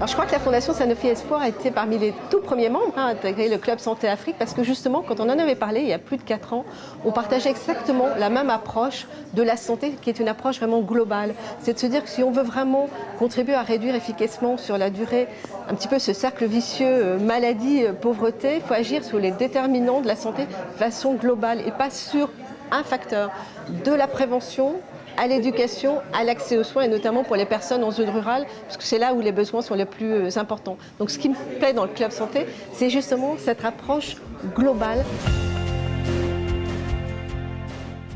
Alors je crois que la Fondation Sanofi Espoir a été parmi les tout premiers membres à intégrer le Club Santé Afrique parce que justement, quand on en avait parlé il y a plus de 4 ans, on partageait exactement la même approche de la santé qui est une approche vraiment globale. C'est de se dire que si on veut vraiment contribuer à réduire efficacement sur la durée un petit peu ce cercle vicieux maladie, pauvreté, il faut agir sur les déterminants de la santé de façon globale et pas sur un facteur de la prévention à l'éducation, à l'accès aux soins et notamment pour les personnes en zone rurale parce que c'est là où les besoins sont les plus importants. Donc ce qui me plaît dans le Club Santé, c'est justement cette approche globale.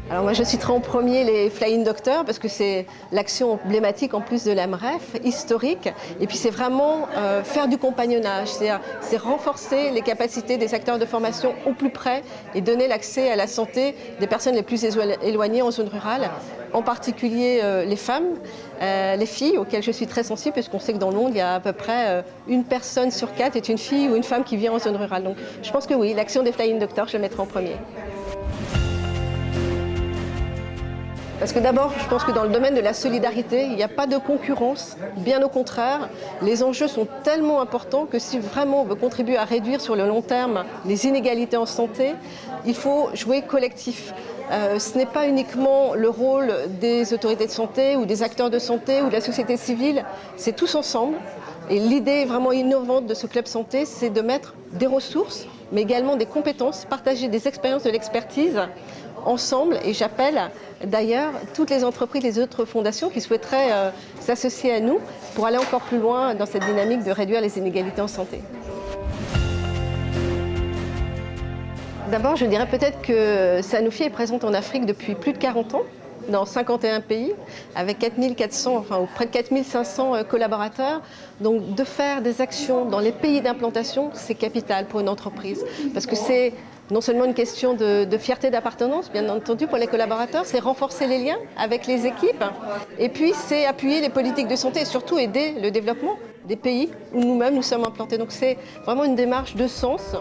Alors moi je citerai en premier les Flying Doctors parce que c'est l'action emblématique en plus de l'AMREF, historique. Et puis c'est vraiment faire du compagnonnage, c'est renforcer les capacités des acteurs de formation au plus près et donner l'accès à la santé des personnes les plus éloignées en zone rurale, en particulier les femmes, les filles auxquelles je suis très sensible puisqu'on sait que dans le monde il y a à peu près une personne sur 4 est une fille ou une femme qui vit en zone rurale. Donc je pense que oui, l'action des Flying Doctors, je la mettrai en premier. Parce que d'abord, je pense que dans le domaine de la solidarité, il n'y a pas de concurrence, bien au contraire. Les enjeux sont tellement importants que si vraiment on veut contribuer à réduire sur le long terme les inégalités en santé, il faut jouer collectif. Ce n'est pas uniquement le rôle des autorités de santé ou des acteurs de santé ou de la société civile, c'est tous ensemble. Et l'idée vraiment innovante de ce Club Santé, c'est de mettre des ressources, mais également des compétences, partager des expériences, de l'expertise ensemble. Et j'appelle d'ailleurs toutes les entreprises, les autres fondations qui souhaiteraient s'associer à nous pour aller encore plus loin dans cette dynamique de réduire les inégalités en santé. D'abord, je dirais peut-être que Sanofi est présente en Afrique depuis plus de 40 ans, dans 51 pays, avec 4400, enfin près de 4500 collaborateurs. Donc de faire des actions dans les pays d'implantation, c'est capital pour une entreprise. Parce que c'est non seulement une question de fierté d'appartenance, bien entendu, pour les collaborateurs, c'est renforcer les liens avec les équipes. Et puis c'est appuyer les politiques de santé et surtout aider le développement des pays où nous-mêmes nous sommes implantés. Donc c'est vraiment une démarche de sens.